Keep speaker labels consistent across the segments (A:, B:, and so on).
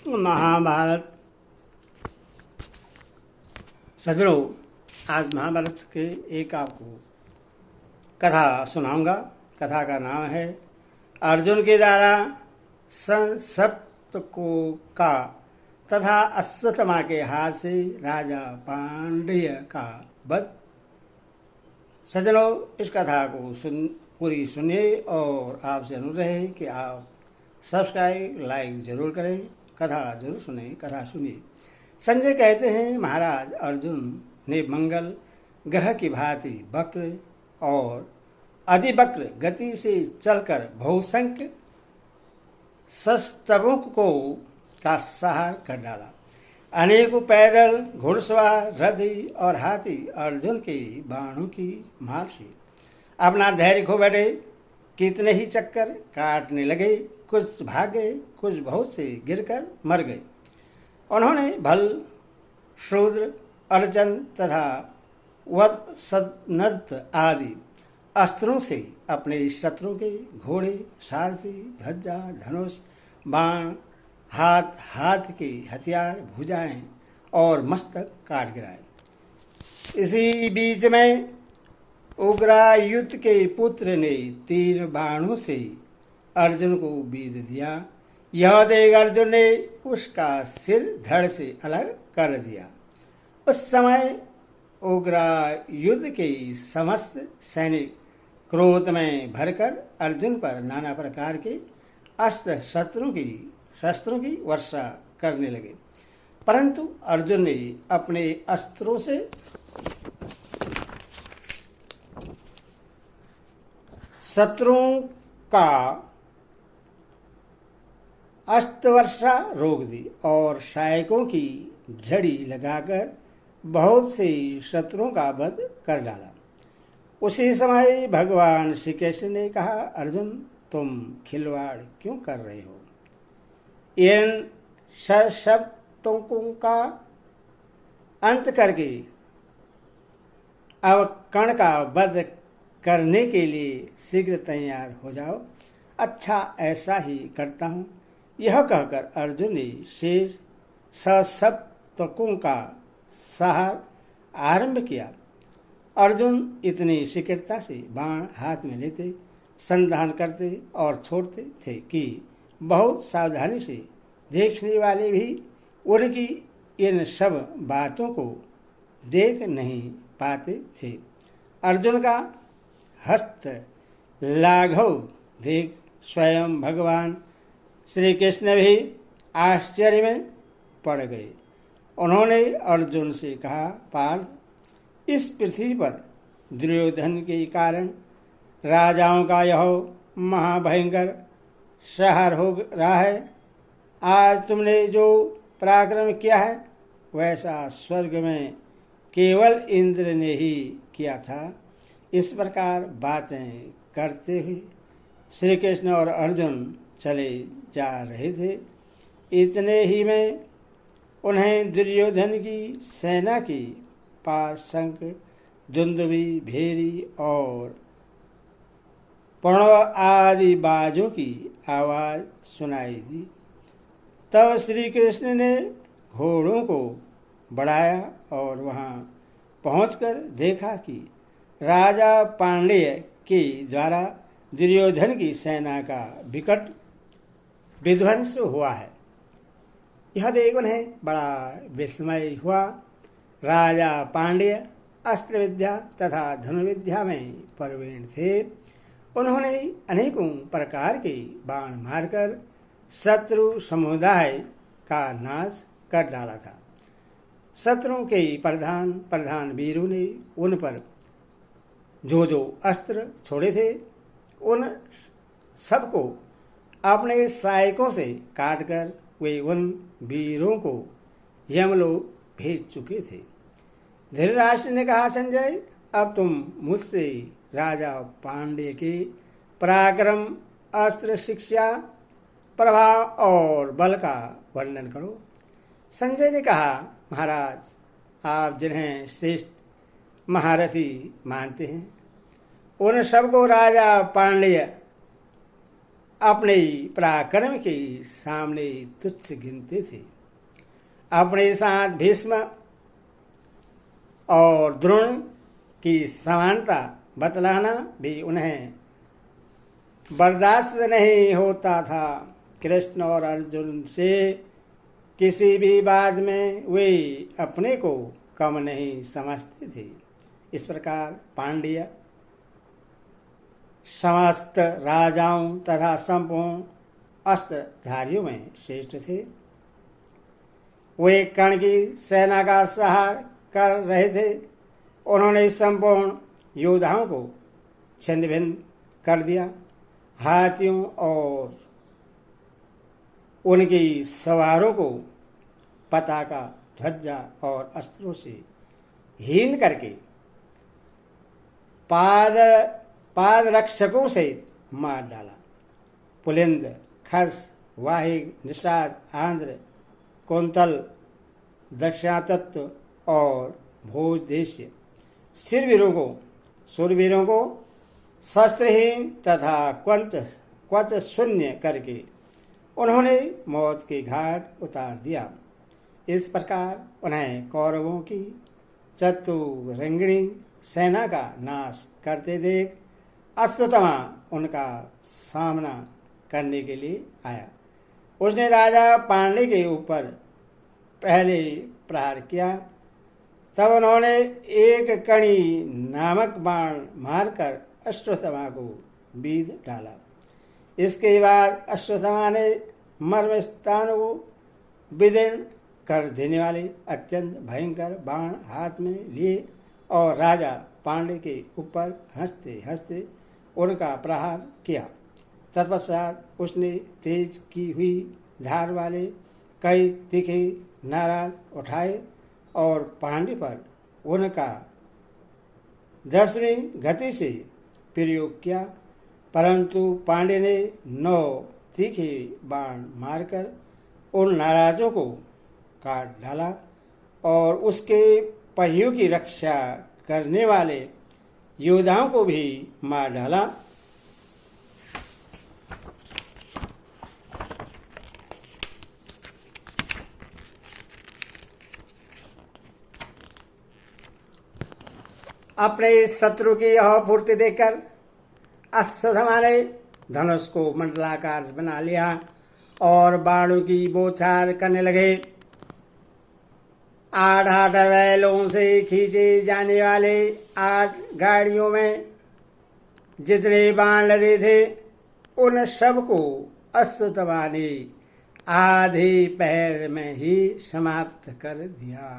A: महाभारत। सजरो, आज महाभारत के एक आपको कथा सुनाऊंगा। कथा का नाम है अर्जुन के द्वारा सप्तको का तथा अश्वत्थामा के हाथ से राजा पांड्य का वध। सज्जनों, इस कथा को पूरी सुनिए और आपसे अनुरोध है कि आप सब्सक्राइब लाइक जरूर करें, कथा जरूर सुने, कथा सुनिए। संजय कहते हैं, महाराज अर्जुन ने मंगल ग्रह की भांति वक्र और अधिवक्र गति से चलकर बहुसंख्य सस्तवों को का सहार कर डाला। अनेकों पैदल, घुड़सवार, रथी और हाथी अर्जुन के बाणों की मार से अपना धैर्य खो बैठे। कितने ही चक्कर काटने लगे, कुछ भागे, कुछ बहुत से गिरकर मर गए। उन्होंने भल, शूद्र, अर्जन तथा वध, सनद आदि अस्त्रों से अपने शत्रुओं के घोड़े, सारथी, ध्वजा, धनुष, बाण, हाथ के हथियार, भुजाएं और मस्तक काट गिराए। इसी बीच में उग्रायुध के पुत्र ने तीर बाणों से अर्जुन को बीध दिया। यह देख अर्जुन ने उसका सिर धड़ से अलग कर दिया। उस समय उग्रायुध के समस्त सैनिक क्रोध में भरकर अर्जुन पर नाना प्रकार के शस्त्रों की वर्षा करने लगे, परंतु अर्जुन ने अपने अस्त्रों से शत्रुओं का अस्त्रवर्षा रोक दी और सैनिकों की झड़ी लगाकर बहुत से शत्रुओं का वध कर डाला। उसी समय भगवान श्री कृष्ण ने कहा, अर्जुन तुम खिलवाड़ क्यों कर रहे हो? इन शब्दों का अंत करके अब कर्ण का वध करने के लिए शीघ्र तैयार हो जाओ। अच्छा, ऐसा ही करता हूँ। यह कहकर अर्जुन ने शेष सप्तकों का सहार आरंभ किया। अर्जुन इतनी शीघ्रता से बाण हाथ में लेते, संधान करते और छोड़ते थे कि बहुत सावधानी से देखने वाले भी उनकी इन सब बातों को देख नहीं पाते थे। अर्जुन का हस्त लाघव देख स्वयं भगवान श्री कृष्ण भी आश्चर्य में पड़ गए। उन्होंने अर्जुन से कहा, पार्थ, इस पृथ्वी पर दुर्योधन के कारण राजाओं का यह महाभयंकर शहर हो रहा है। आज तुमने जो पराक्रम किया है वैसा स्वर्ग में केवल इंद्र ने ही किया था। इस प्रकार बातें करते हुए श्री कृष्ण और अर्जुन चले जा रहे थे। इतने ही में उन्हें दुर्योधन की सेना की पास शंख, दुंदुभी, भेरी और प्रणव आदि बाजों की आवाज सुनाई दी। तब श्री कृष्ण ने घोड़ों को बढ़ाया और वहां पहुंचकर देखा कि राजा पांड्य के द्वारा दुर्योधन की सेना का विकट विध्वंस हुआ है। यह देख उन्हें बड़ा विस्मय हुआ। राजा पांड्य अस्त्र विद्या तथा धनुर्विद्या में प्रवीण थे। उन्होंने अनेकों प्रकार के बाण मारकर शत्रु समुदाय का नाश कर डाला था। शत्रुओं के प्रधान वीरों ने उन पर जो अस्त्र छोड़े थे उन सबको अपने सहायकों से काटकर वे उन वीरों को यमलोक भेज चुके थे। धृतराष्ट्र ने कहा, संजय, अब तुम मुझसे राजा पांड्य के पराक्रम, अस्त्र, शिक्षा, प्रभाव और बल का वर्णन करो। संजय ने कहा, महाराज, आप जिन्हें श्रेष्ठ महारथी मानते हैं उन सबको राजा पांड्य अपने पराक्रम के सामने तुच्छ गिनते थे। अपने साथ भीष्म और द्रोण की समानता बतलाना भी उन्हें बर्दाश्त नहीं होता था। कृष्ण और अर्जुन से किसी भी बात में वे अपने को कम नहीं समझते थे। इस प्रकार पांड्य समस्त राजाओं तथा संपूर्ण अस्त्रधारियों में श्रेष्ठ थे। वे कर्ण की सेना का संहार कर रहे थे। उन्होंने संपूर्ण योद्धाओं को छिन्न भिन्न कर दिया। हाथियों और उनकी सवारों को पताका, ध्वजा और अस्त्रों से हीन करके पाद रक्षकों से मार डाला। पुलिंद, खस, वाहिग, निषाद, आंध्र, कुंतल, दक्षिणातत्व और भोज देशीय शूरवीरों को शस्त्रहीन तथा क्वच शून्य करके उन्होंने मौत के घाट उतार दिया। इस प्रकार उन्हें कौरवों की चतुरंगिणी सेना का नाश करते देख अश्वत्थामा उनका सामना करने के लिए आया। उसने राजा पांडे के ऊपर पहले प्रहार किया। तब उन्होंने एक कणी नामक बाण मारकर अश्वत्थामा को बीध डाला। इसके बाद अश्वत्थामा ने मर्म स्थान को विदीर्ण कर देने वाले अत्यंत भयंकर बाण हाथ में लिए और राजा पांडे के ऊपर हंसते हंसते उनका प्रहार किया। तत्पश्चात उसने तेज की हुई धार वाले कई तीखे नाराज उठाए और पांडे पर उनका 10वीं गति से प्रयोग किया, परंतु पांडे ने 9 तीखे बाण मारकर उन नाराजों को काट डाला और उसके पहियों की रक्षा करने वाले योद्धाओं को भी मार डाला। अपने शत्रु की यह फुर्ती देखकर अश्वत्थामा ने धनुष को मंडलाकार बना लिया और बाणों की बौछार करने लगे। 8 बैलों से खींचे जाने वाले 8 गाड़ियों में जितने बाण लदे थे उन सब को अश्वत्थामा ने आधे पहर में ही समाप्त कर दिया।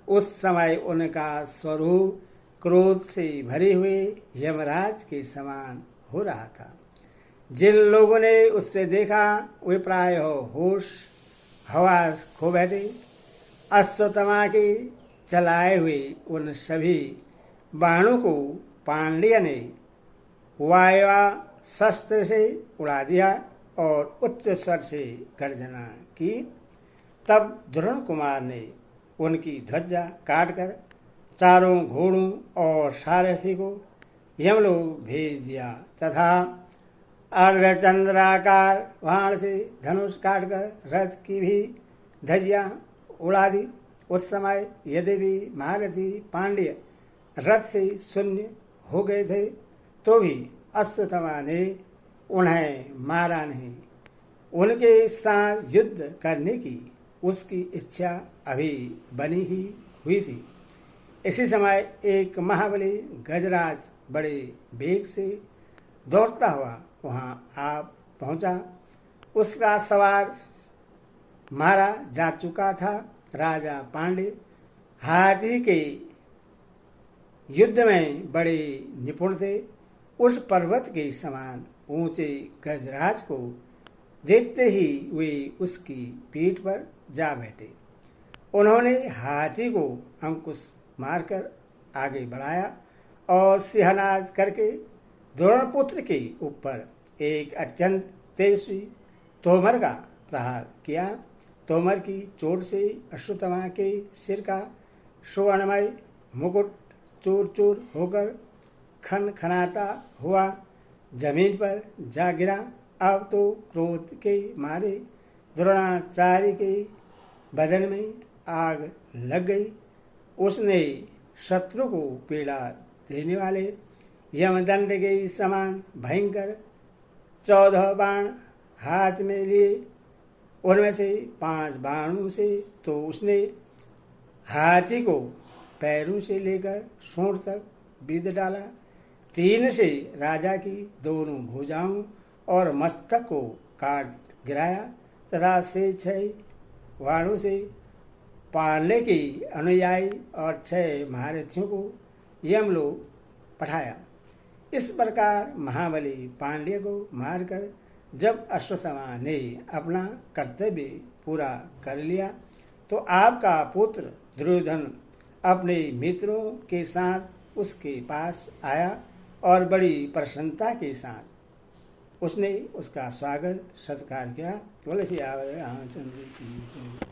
A: उस समय उनका स्वरूप क्रोध से भरे हुए यमराज के समान हो रहा था। जिन लोगों ने उससे देखा वे प्राय होश हवास खो बैठे। अश्वत्थामा के चलाए हुए उन सभी बाणों को पांड्य ने वायुशस्त्र से उड़ा दिया और उच्च स्वर से गर्जना की। तब द्रोण कुमार ने उनकी ध्वजा काटकर चारों घोड़ों और सारथी को यमलोक भेज दिया तथा अर्धचंद्राकार बाण से धनुष काटकर रथ की भी धज्जियां उड़ा दी। उस समय यद्यपि महारथी पांड्य रथ से शून्य हो गए थे तो भी अश्वत्थामा ने उन्हें मारा नहीं। उनके साथ युद्ध करने की उसकी इच्छा अभी बनी ही हुई थी। इसी समय एक महाबली गजराज बड़े वेग से दौड़ता हुआ वहां आ पहुंचा। उसका सवार मारा जा चुका था। राजा पांडे हाथी के युद्ध में बड़े निपुण थे। उस पर्वत के समान ऊंचे गजराज को देखते ही वे उसकी पीठ पर जा बैठे। उन्होंने हाथी को अंकुश मारकर आगे बढ़ाया और सिंहनाद करके द्रोणपुत्र के ऊपर एक अत्यंत तेजस्वी तोमर का प्रहार किया। तोमर की चोट से अश्वत्थामा के सिर का सुवर्णमय मुकुट चूर चूर होकर खनखनाता हुआ जमीन पर जा गिरा अब तो क्रोध के मारे द्रोणाचार्य के बदन में आग लग गई। उसने शत्रु को पीड़ा देने वाले यमदंड के समान भयंकर 14 बाण हाथ में लिए। उनमें से 5 बाणों से तो उसने हाथी को पैरों से लेकर सूंड तक बीध डाला, 3 से राजा की दोनों भुजाओं और मस्तक को काट गिराया तथा से 6 बाणों से पांडे की अनुयायी और 6 महारथियों को यमलोक पठाया। इस प्रकार महाबली पांड्य को मारकर जब अश्वत्थामा ने अपना कर्तव्य पूरा कर लिया तो आपका पुत्र दुर्योधन अपने मित्रों के साथ उसके पास आया और बड़ी प्रसन्नता के साथ उसने उसका स्वागत सत्कार किया। बोले श्री रामचंद्र की।